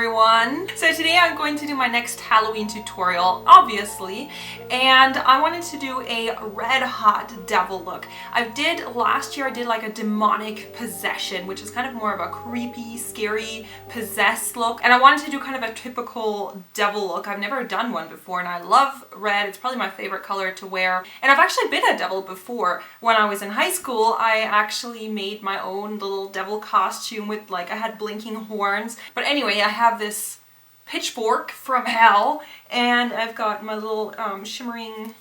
everyone! So today I'm going to do my next Halloween tutorial, obviously, and I wanted to do a red hot devil look. Last year I did like a demonic possession, which is kind of more of a creepy, scary, possessed look, and I wanted to do kind of a typical devil look. I've never done one before and I love red. It's probably my favorite color to wear, and I've actually been a devil before. When I was in high school, I actually made my own little devil costume with I had blinking horns. But anyway, I have this pitchfork from hell, and I've got my little shimmering,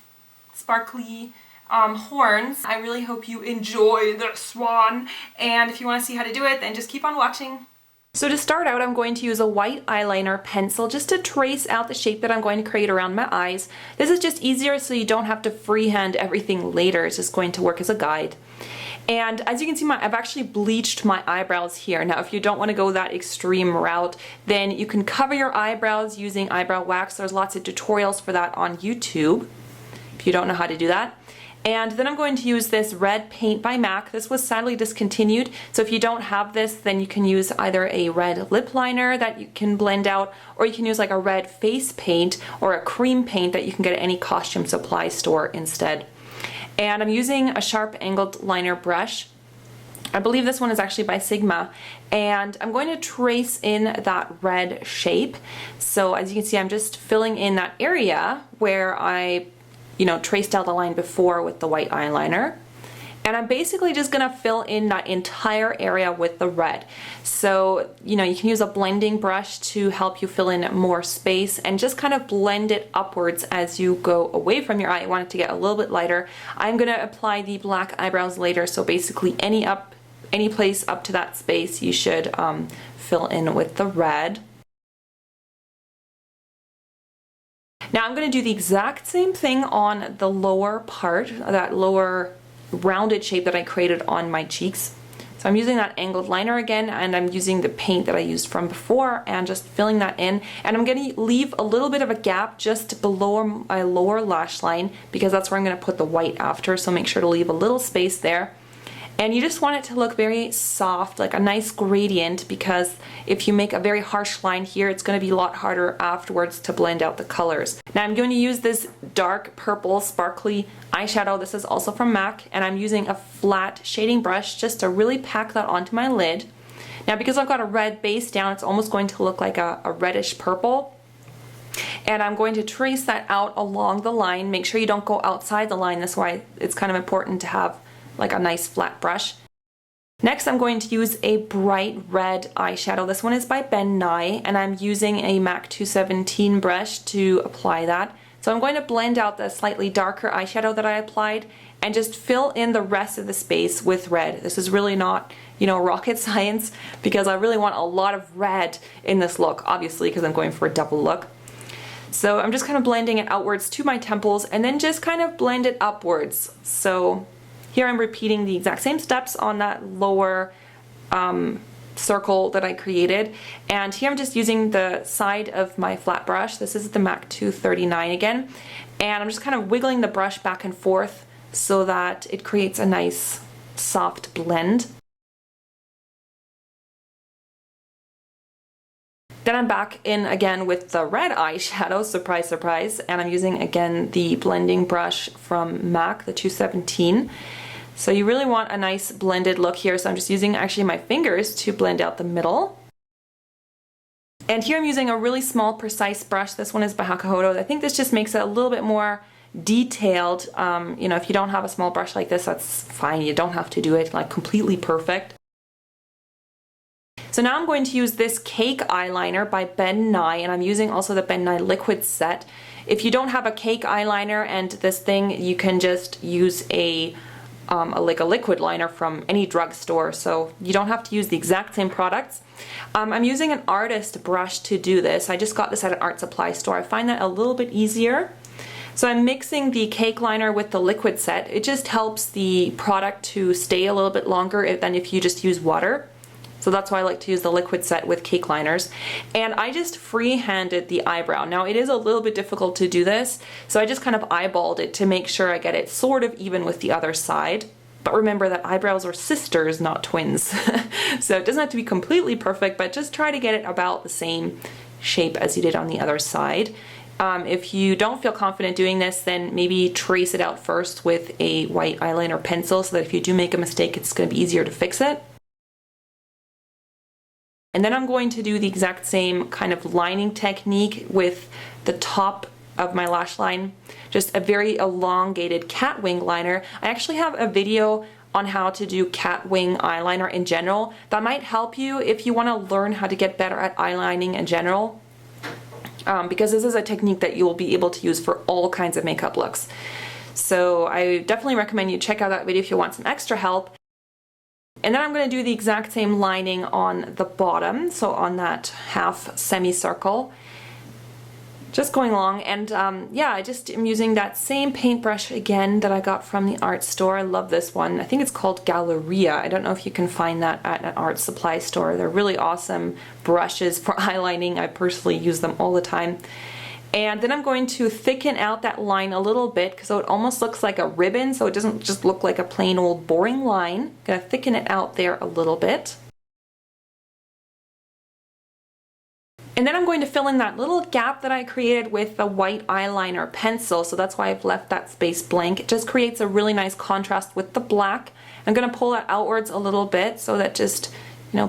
sparkly horns. I really hope you enjoy this one, and if you want to see how to do it, then just keep on watching. So to start out, I'm going to use a white eyeliner pencil just to trace out the shape that I'm going to create around my eyes. This is just easier so you don't have to freehand everything later. It's just going to work as a guide. And as you can see, I've actually bleached my eyebrows here. Now, if you don't want to go that extreme route, then you can cover your eyebrows using eyebrow wax. There's lots of tutorials for that on YouTube, if you don't know how to do that. And then I'm going to use this red paint by MAC. This was sadly discontinued, so if you don't have this, then you can use either a red lip liner that you can blend out, or you can use like a red face paint or a cream paint that you can get at any costume supply store instead. And I'm using a sharp angled liner brush. I believe this one is actually by Sigma, and I'm going to trace in that red shape. So as you can see, I'm just filling in that area where I traced out the line before with the white eyeliner. And I'm basically just gonna fill in that entire area with the red. So, you can use a blending brush to help you fill in more space and just kind of blend it upwards as you go away from your eye. I want it to get a little bit lighter. I'm gonna apply the black eyebrows later, so basically any place up to that space you should fill in with the red. Now I'm going to do the exact same thing on the lower part, that lower rounded shape that I created on my cheeks. So I'm using that angled liner again, and I'm using the paint that I used from before and just filling that in. And I'm going to leave a little bit of a gap just below my lower lash line because that's where I'm going to put the white after, so make sure to leave a little space there. And you just want it to look very soft, like a nice gradient, because if you make a very harsh line here, it's going to be a lot harder afterwards to blend out the colors. Now I'm going to use this dark purple sparkly eyeshadow. This is also from MAC, and I'm using a flat shading brush just to really pack that onto my lid. Now because I've got a red base down, it's almost going to look like a reddish purple. And I'm going to trace that out along the line. Make sure you don't go outside the line. That's why it's kind of important to have like a nice flat brush. Next, I'm going to use a bright red eyeshadow. This one is by Ben Nye, and I'm using a MAC 217 brush to apply that. So I'm going to blend out the slightly darker eyeshadow that I applied and just fill in the rest of the space with red. This is really not, rocket science, because I really want a lot of red in this look, obviously, because I'm going for a double look. So I'm just kind of blending it outwards to my temples and then just kind of blend it upwards. So here I'm repeating the exact same steps on that lower circle that I created, and here I'm just using the side of my flat brush. This is the MAC 239 again, and I'm just kind of wiggling the brush back and forth so that it creates a nice soft blend. Then I'm back in again with the red eyeshadow, surprise, surprise, and I'm using again the blending brush from MAC, the 217. So you really want a nice blended look here, so I'm just using actually my fingers to blend out the middle. And here I'm using a really small, precise brush. This one is by Hakuhodo. I think this just makes it a little bit more detailed. If you don't have a small brush like this, that's fine. You don't have to do it like completely perfect. So now I'm going to use this cake eyeliner by Ben Nye, and I'm using also the Ben Nye liquid set. If you don't have a cake eyeliner and this thing, you can just use a liquid liner from any drugstore, so you don't have to use the exact same products. I'm using an artist brush to do this. I just got this at an art supply store. I find that a little bit easier. So I'm mixing the cake liner with the liquid set. It just helps the product to stay a little bit longer than if you just use water. So that's why I like to use the liquid set with cake liners. And I just free-handed the eyebrow. Now it is a little bit difficult to do this, so I just kind of eyeballed it to make sure I get it sort of even with the other side. But remember that eyebrows are sisters, not twins. So it doesn't have to be completely perfect, but just try to get it about the same shape as you did on the other side. If you don't feel confident doing this, then maybe trace it out first with a white eyeliner pencil so that if you do make a mistake, it's going to be easier to fix it. And then I'm going to do the exact same kind of lining technique with the top of my lash line, just a very elongated cat wing liner. I actually have a video on how to do cat wing eyeliner in general. That might help you if you want to learn how to get better at eyelining in general, because this is a technique that you will be able to use for all kinds of makeup looks. So I definitely recommend you check out that video if you want some extra help. And then I'm going to do the exact same lining on the bottom, so on that half semicircle. Just going along, and yeah, I just am using that same paintbrush again that I got from the art store. I love this one. I think it's called Galleria. I don't know if you can find that at an art supply store. They're really awesome brushes for eyelining. I personally use them all the time. And then I'm going to thicken out that line a little bit so it almost looks like a ribbon, so it doesn't just look like a plain old boring line. I'm going to thicken it out there a little bit. And then I'm going to fill in that little gap that I created with the white eyeliner pencil, so that's why I've left that space blank. It just creates a really nice contrast with the black. I'm going to pull that outwards a little bit so that just,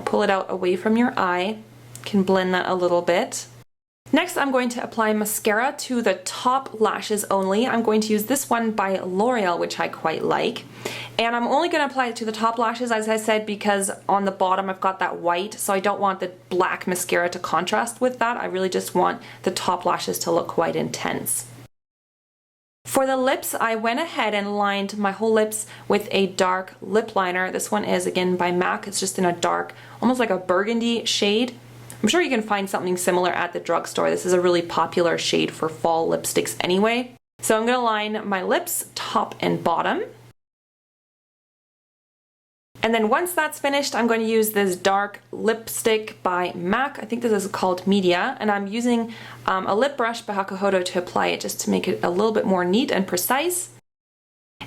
pull it out away from your eye. You can blend that a little bit. Next, I'm going to apply mascara to the top lashes only. I'm going to use this one by L'Oreal, which I quite like. And I'm only going to apply it to the top lashes, as I said, because on the bottom I've got that white, so I don't want the black mascara to contrast with that. I really just want the top lashes to look quite intense. For the lips, I went ahead and lined my whole lips with a dark lip liner. This one is, again, by MAC. It's just in a dark, almost like a burgundy shade. I'm sure you can find something similar at the drugstore. This is a really popular shade for fall lipsticks anyway. So I'm going to line my lips top and bottom. And then once that's finished, I'm going to use this dark lipstick by MAC. I think this is called Media. And I'm using a lip brush by Hakuhodo to apply it just to make it a little bit more neat and precise.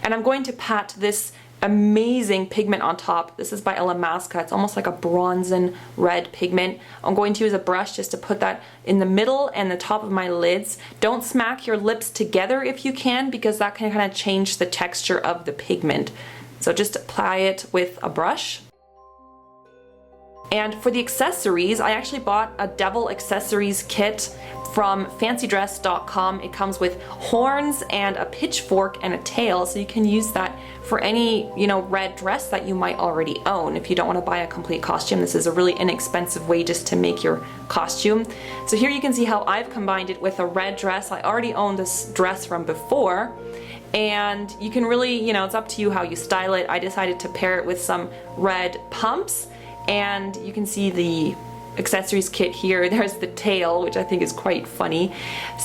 And I'm going to pat this amazing pigment on top. This is by Alamasca. It's almost like a bronzen red pigment. I'm going to use a brush just to put that in the middle and the top of my lids. Don't smack your lips together if you can, because that can kind of change the texture of the pigment. So just apply it with a brush. And for the accessories, I actually bought a devil accessories kit from FancyDress.com. It comes with horns and a pitchfork and a tail, so you can use that for any, red dress that you might already own. If you don't want to buy a complete costume, this is a really inexpensive way just to make your costume. So here you can see how I've combined it with a red dress. I already owned this dress from before, and you can really, it's up to you how you style it. I decided to pair it with some red pumps, and you can see the accessories kit here. There's the tail, which I think is quite funny.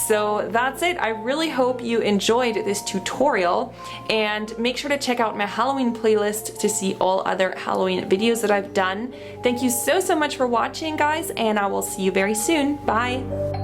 So that's it. I really hope you enjoyed this tutorial, and make sure to check out my Halloween playlist to see all other Halloween videos that I've done. Thank you so much for watching, guys, and I will see you very soon. Bye!